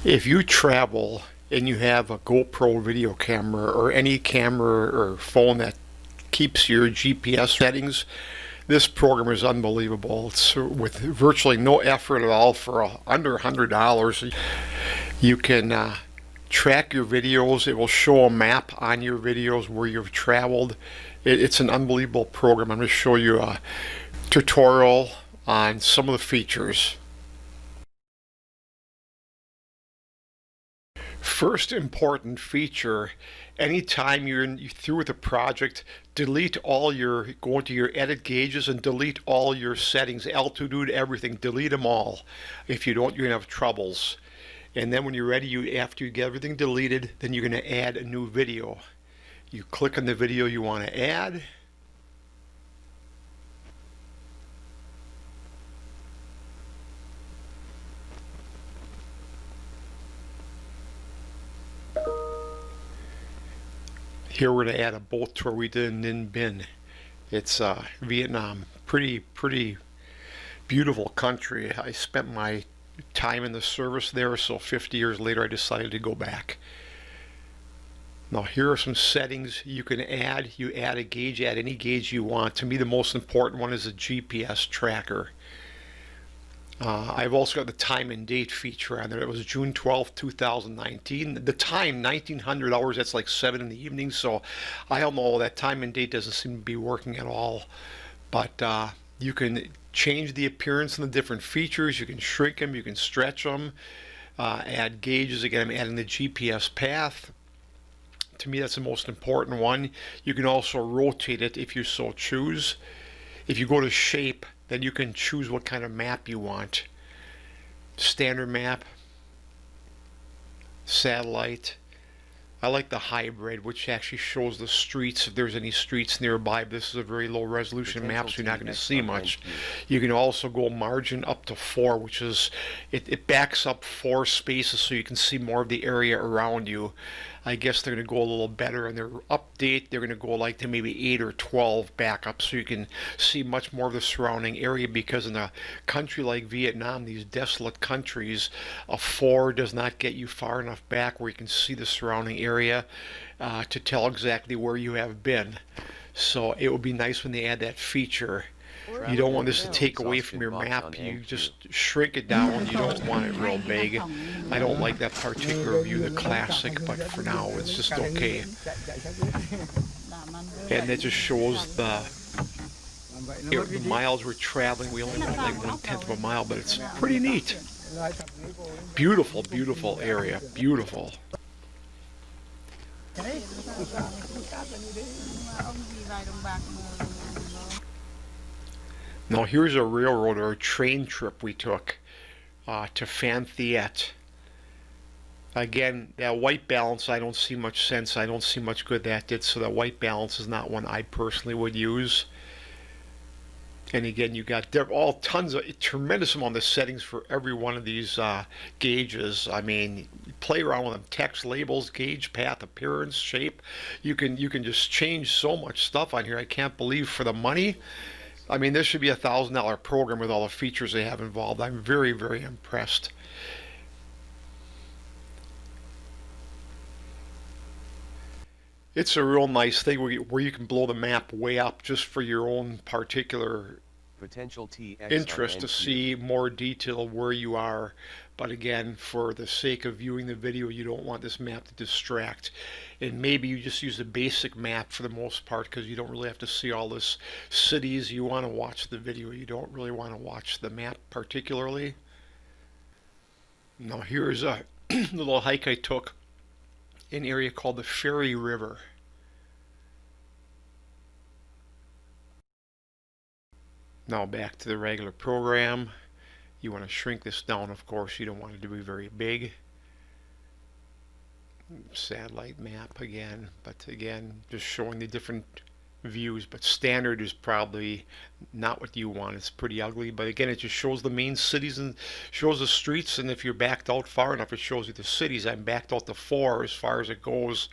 If you travel and you have a GoPro video camera or any camera or phone that keeps your GPS settings, this program is unbelievable. It's with virtually no effort at all for under $100. You can track your videos. It will show a map on your videos where you've traveled. It's an unbelievable program. I'm going to show you a tutorial on some of the features. First important feature, anytime you're through with a project, go into your edit gauges and delete all your settings, altitude, everything, delete them all. If you don't, you're going to have troubles. And then when you're ready, after you get everything deleted, then you're going to add a new video. You click on the video you want to add. Here we're going to add a boat tour we did in Ninh Binh. It's Vietnam. Pretty beautiful country. I spent my time in the service there, so 50 years later I decided to go back. Now here are some settings you can add. You add a gauge, add any gauge you want. To me the most important one is a GPS tracker. I've also got the time and date feature on there. It was June 12th, 2019. The time, 1900 hours, that's like 7 in the evening, so I don't know, that time and date doesn't seem to be working at all. But you can change the appearance and the different features. You can shrink them, you can stretch them, add gauges. Again, I'm adding the GPS path. To me, that's the most important one. You can also rotate it if you so choose. If you go to shape, then you can choose what kind of map you want. Standard map, satellite. I like the hybrid, which actually shows the streets, if there's any streets nearby. This is a very low resolution map, so you're not going to see much. You can also go margin up to 4, which is, it backs up 4 spaces so you can see more of the area around you. I guess they're going to go a little better in their update. They're going to go like to maybe 8 or 12 backup so you can see much more of the surrounding area, because in a country like Vietnam, these desolate countries, a 4 does not get you far enough back where you can see the surrounding area to tell exactly where you have been. So it would be nice when they add that feature. You don't want this to take away from your map. You just shrink it down. You don't want it real big. I don't like that particular view, the classic, but for now it's just okay. And it just shows the miles we're traveling. We only went like 1/10 of a mile, but it's pretty neat. Beautiful, beautiful area. Beautiful. Now here's a railroad or a train trip we took to Phan Thiet. Again, that white balance, I don't see much sense. I don't see much good that did, so that white balance is not one I personally would use. And again, you got all tons of tremendous amount of settings for every one of these gauges. I mean, play around with them: text, labels, gauge, path, appearance, shape. You can just change so much stuff on here. I can't believe for the money. I mean, this should be $1,000 program with all the features they have involved. I'm very impressed. It's a real nice thing where you can blow the map way up just for your own particular Potential TX interest to see more detail of where you are. But again, for the sake of viewing the video, you don't want this map to distract. And maybe you just use a basic map for the most part, because you don't really have to see all this cities. You want to watch the video. You don't really want to watch the map particularly. Now here's a little hike I took in an area called the Ferry River. Now back to the regular program. You want to shrink this down, of course. You don't want it to be very big. Satellite map again, but again, just showing the different views, but standard is probably not what you want. It's pretty ugly, but again, it just shows the main cities and shows the streets, and if you're backed out far enough, it shows you the cities. I'm backed out to 4 as far as it goes,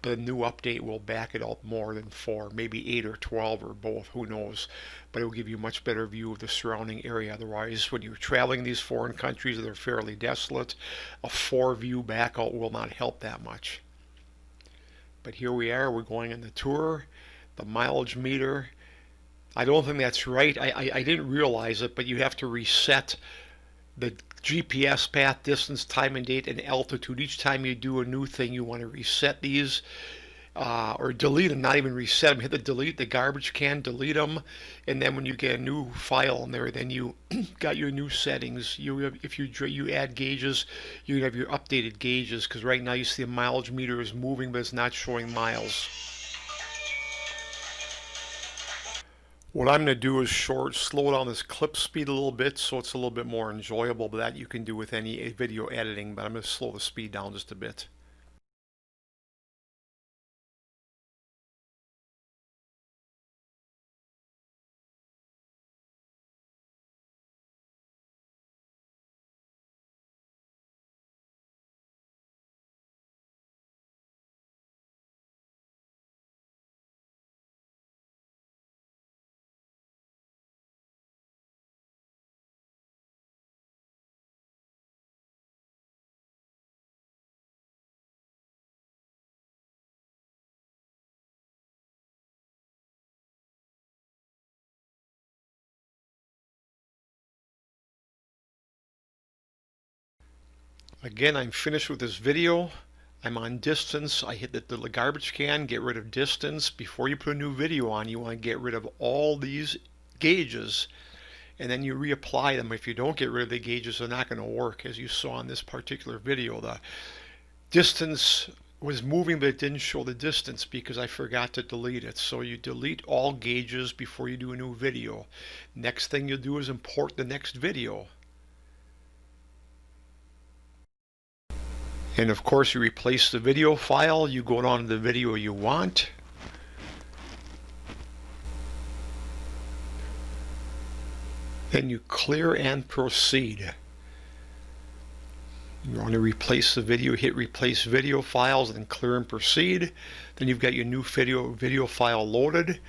but a new update will back it out more than 4, maybe 8 or 12 or both, who knows, but it will give you a much better view of the surrounding area. Otherwise, when you're traveling these foreign countries that are fairly desolate, a 4 view back out will not help that much. But here we are, we're going on the tour. The mileage meter, I don't think that's right. I didn't realize it, but you have to reset the GPS path, distance, time and date, and altitude. Each time you do a new thing, you want to reset these or delete them, not even reset them. Hit the delete, the garbage can, delete them, and then when you get a new file in there, then you got your new settings. If you add gauges, you have your updated gauges, because right now you see the mileage meter is moving, but it's not showing miles. What I'm going to do is slow down this clip speed a little bit so it's a little bit more enjoyable, but that you can do with any video editing, but I'm going to slow the speed down just a bit. Again, I'm finished with this video. I'm on distance. I hit the garbage can, get rid of distance. Before you put a new video on, you want to get rid of all these gauges, and then you reapply them. If you don't get rid of the gauges, they're not going to work. As you saw in this particular video, the distance was moving, but it didn't show the distance because I forgot to delete it. So you delete all gauges before you do a new video. Next thing you'll do is import the next video. And of course, you replace the video file, you go on to the video you want. Then you clear and proceed. You want to replace the video, hit replace video files, then clear and proceed. Then you've got your new video file loaded.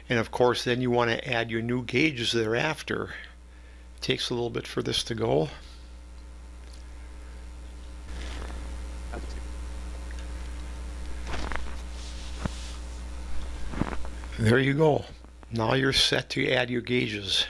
And of course, then you want to add your new gauges thereafter. It takes a little bit for this to go. There you go. Now you're set to add your gauges.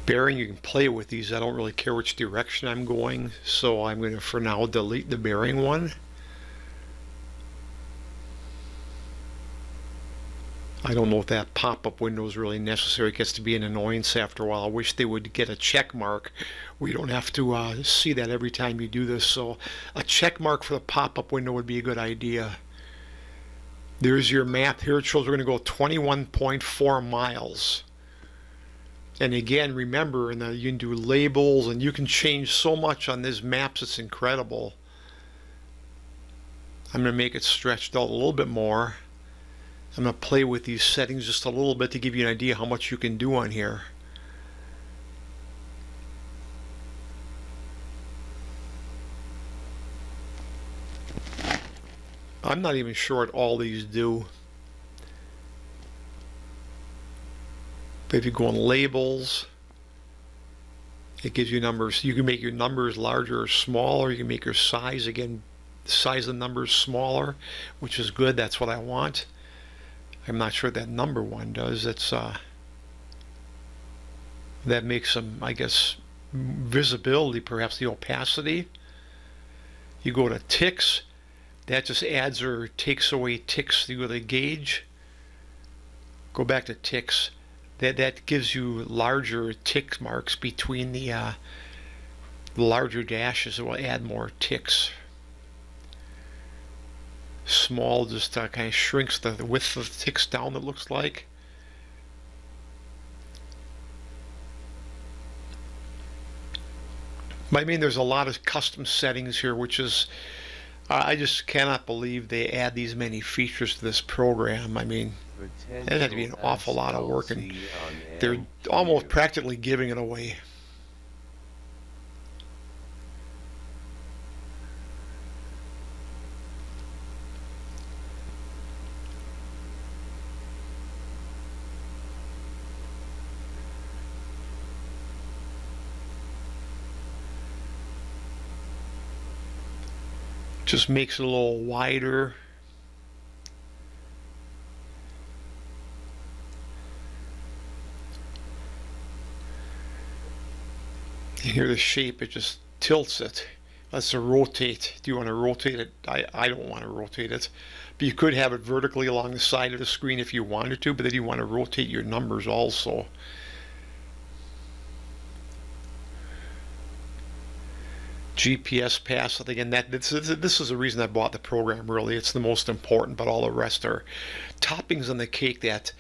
Bearing, you can play with these. I don't really care which direction I'm going, so I'm going to, for now, delete the bearing one. I don't know if that pop-up window is really necessary. It gets to be an annoyance after a while. I wish they would get a check mark. We don't have to see that every time you do this. So a check mark for the pop-up window would be a good idea. There's your map. Here it shows we're going to go 21.4 miles. And again, remember, you can do labels, and you can change so much on these maps. It's incredible. I'm going to make it stretched out a little bit more. I'm going to play with these settings just a little bit to give you an idea how much you can do on here. I'm not even sure what all these do. But if you go on labels, it gives you numbers. You can make your numbers larger or smaller. You can make your size, again, the size of the numbers smaller, which is good. That's what I want. I'm not sure that number one does. It's that makes some, I guess, visibility, perhaps the opacity. You go to ticks, that just adds or takes away ticks. You go to gauge, go back to ticks. That gives you larger tick marks between the larger dashes. It will add more ticks. Small just kind of shrinks the width of the ticks down, it looks like. I mean, there's a lot of custom settings here, which is, I just cannot believe they add these many features to this program. I mean, it had to be an awful lot of work, and they're almost practically giving it away. Just makes it a little wider. You hear the shape, it just tilts it. Let's rotate. Do you want to rotate it? I don't want to rotate it. But you could have it vertically along the side of the screen if you wanted to, but then you want to rotate your numbers also. GPS pass. Again, this is the reason I bought the program, really. It's the most important, but all the rest are toppings on the cake. That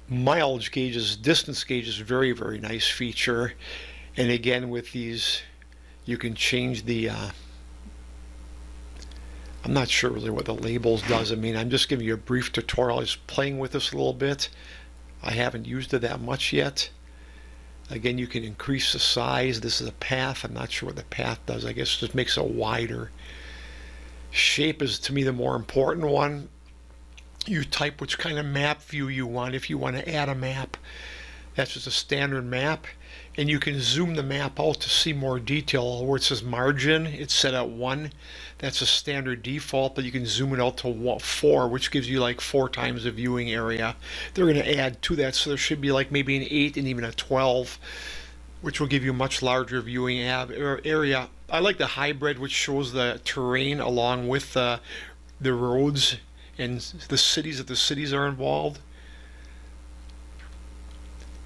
mileage gauges, distance gauges, very, very nice feature. And again, with these, you can change the, I'm not sure really what the labels does. I mean, I'm just giving you a brief tutorial. I'm just playing with this a little bit. I haven't used it that much yet. Again, you can increase the size. This is a path. I'm not sure what the path does. I guess it just makes it wider. Shape is, to me, the more important one. You type which kind of map view you want. If you want to add a map, that's just a standard map. And you can zoom the map out to see more detail. Where it says margin, it's set at 1. That's a standard default, but you can zoom it out to 4, which gives you like 4 times the viewing area. They're going to add to that, so there should be like maybe an 8 and even a 12, which will give you a much larger viewing area. I like the hybrid, which shows the terrain along with the roads and the cities, if the cities are involved.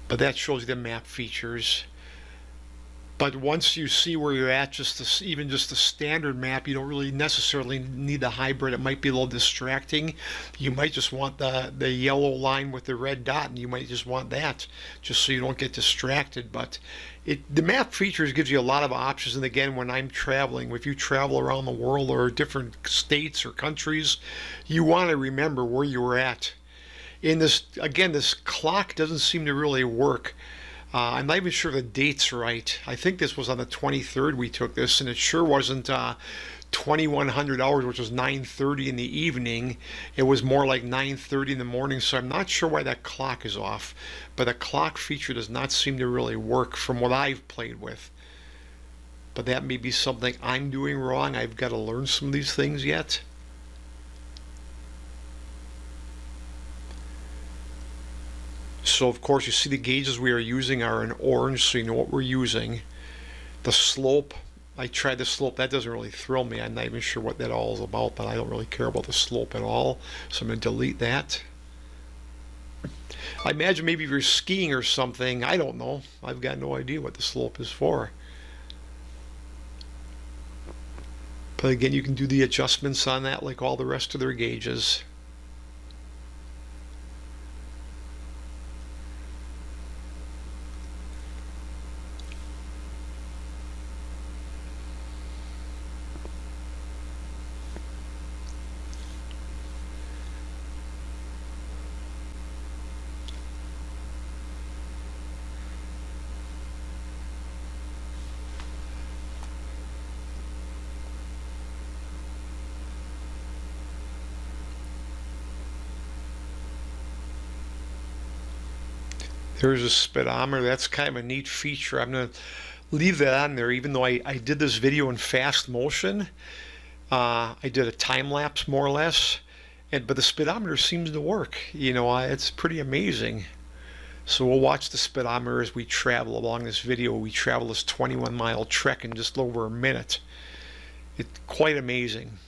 But that shows you the map features. But once you see where you're at, even just the standard map, you don't really necessarily need the hybrid. It might be a little distracting. You might just want the yellow line with the red dot, and you might just want that, just so you don't get distracted. But the map features gives you a lot of options. And again, when I'm traveling, if you travel around the world or different states or countries, you want to remember where you were at. In this, again, this clock doesn't seem to really work. I'm not even sure the date's right. I think this was on the 23rd we took this, and it sure wasn't 2100 hours, which was 9:30 in the evening. It was more like 9:30 in the morning, so I'm not sure why that clock is off. But the clock feature does not seem to really work from what I've played with. But that may be something I'm doing wrong. I've got to learn some of these things yet. So of course you see the gauges we are using are in orange, so you know what we're using. The slope, I tried the slope. That doesn't really thrill me. I'm not even sure what that all is about, but I don't really care about the slope at all. So I'm going to delete that. I imagine maybe if you're skiing or something, I don't know. I've got no idea what the slope is for. But again, you can do the adjustments on that like all the rest of their gauges. There's a speedometer. That's kind of a neat feature. I'm going to leave that on there, even though I did this video in fast motion. I did a time lapse more or less, but the speedometer seems to work. You know, it's pretty amazing. So we'll watch the speedometer as we travel along this video. We travel this 21-mile trek in just over a minute. It's quite amazing.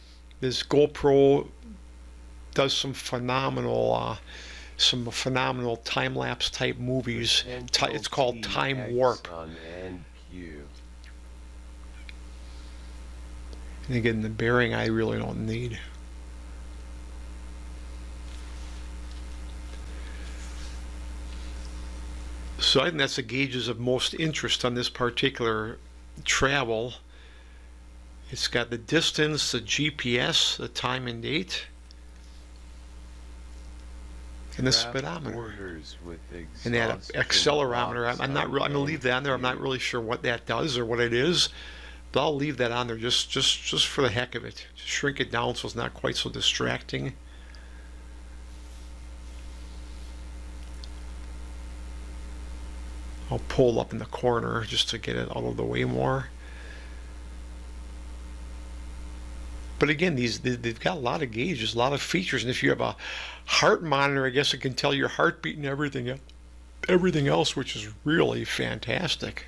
This GoPro does some phenomenal time-lapse type movies. It's called Time Warp. And again, the bearing I really don't need. So I think that's the gauges of most interest on this particular travel. It's got the distance, the GPS, the time and date, and the speedometer, and that accelerometer. I'm not. I'm gonna leave that on there. I'm not really sure what that does or what it is, but I'll leave that on there just for the heck of it. Just shrink it down so it's not quite so distracting. I'll pull up in the corner just to get it out of the way more. But again, they've got a lot of gauges, a lot of features, and if you have a heart monitor, I guess it can tell your heartbeat and everything else, which is really fantastic.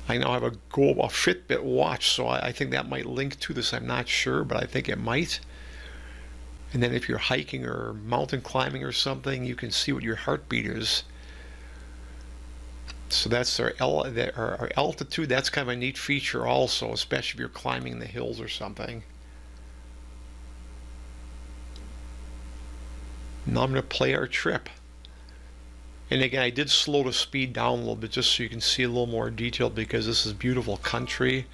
I now have a Fitbit watch, so I think that might link to this. I'm not sure, but I think it might. And then if you're hiking or mountain climbing or something, you can see what your heartbeat is. So that's our altitude. That's kind of a neat feature also, especially if you're climbing the hills or something. Now I'm going to play our trip. And again, I did slow the speed down a little bit just so you can see a little more detail, because this is beautiful country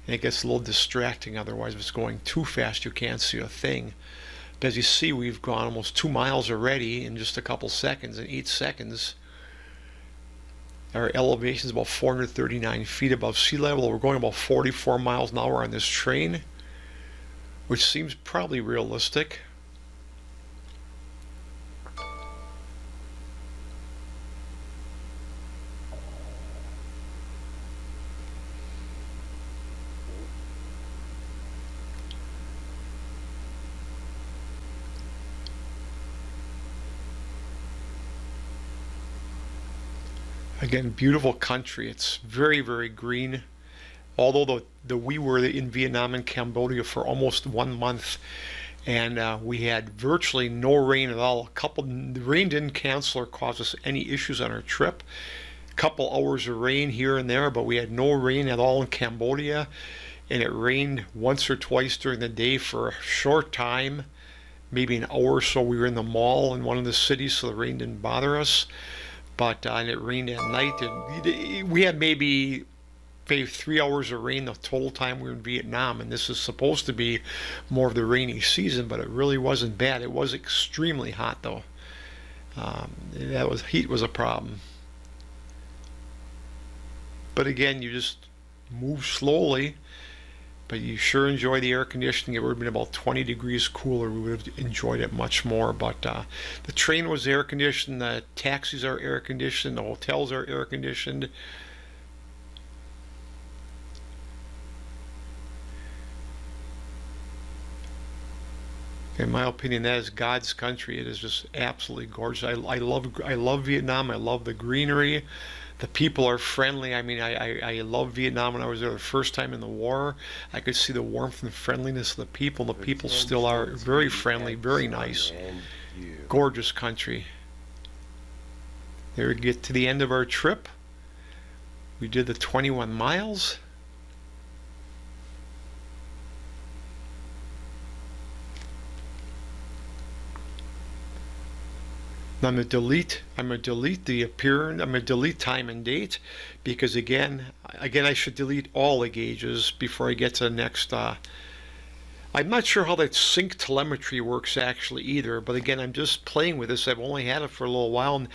and it gets a little distracting otherwise. If it's going too fast, you can't see a thing. But as you see, we've gone almost 2 miles already in just a couple seconds. In 8 seconds, our elevation is about 439 feet above sea level. We're going about 44 miles an hour on this train, which seems probably realistic. Again, beautiful country. It's very, very green. Although we were in Vietnam and Cambodia for almost 1 month, and we had virtually no rain at all. The rain didn't cancel or cause us any issues on our trip. A couple hours of rain here and there, but we had no rain at all in Cambodia, and it rained once or twice during the day for a short time, maybe an hour or so. We were in the mall in one of the cities, so the rain didn't bother us. But and it rained at night. We had maybe 3 hours of rain the total time we were in Vietnam, and this is supposed to be more of the rainy season, but it really wasn't bad. It was extremely hot though. Heat was a problem. But again, you just move slowly, but you sure enjoy the air conditioning. It would have been about 20 degrees cooler. We would have enjoyed it much more. But the train was air conditioned. The taxis are air conditioned. The hotels are air conditioned. In my opinion, that is God's country. It is just absolutely gorgeous. I love Vietnam. I love the greenery. The people are friendly. I mean, I love Vietnam. When I was there the first time in the war, I could see the warmth and friendliness of the people. The people still are very friendly, very nice. Gorgeous country. There we get to the end of our trip. We did the 21 miles. I'm gonna delete the appearance. I'm gonna delete time and date, because again I should delete all the gauges before I get to the next. I'm not sure how that sync telemetry works actually either, but again, I'm just playing with this. I've only had it for a little while, and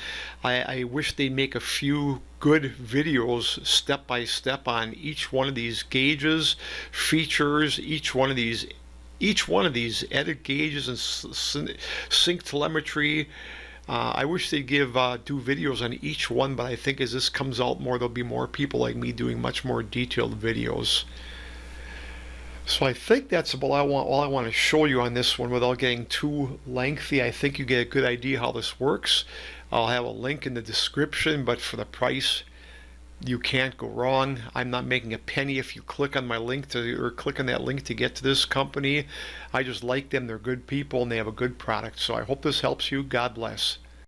I wish they'd make a few good videos step by step on each one of these gauges, features, each one of these edit gauges and sync telemetry. I wish they'd do videos on each one, but I think as this comes out more, there'll be more people like me doing much more detailed videos. So I think that's about all I want to show you on this one without getting too lengthy. I think you get a good idea how this works. I'll have a link in the description, but for the price, you can't go wrong. I'm not making a penny if you click on my link or click on that link to get to this company. I just like them. They're good people and they have a good product. So I hope this helps you. God bless.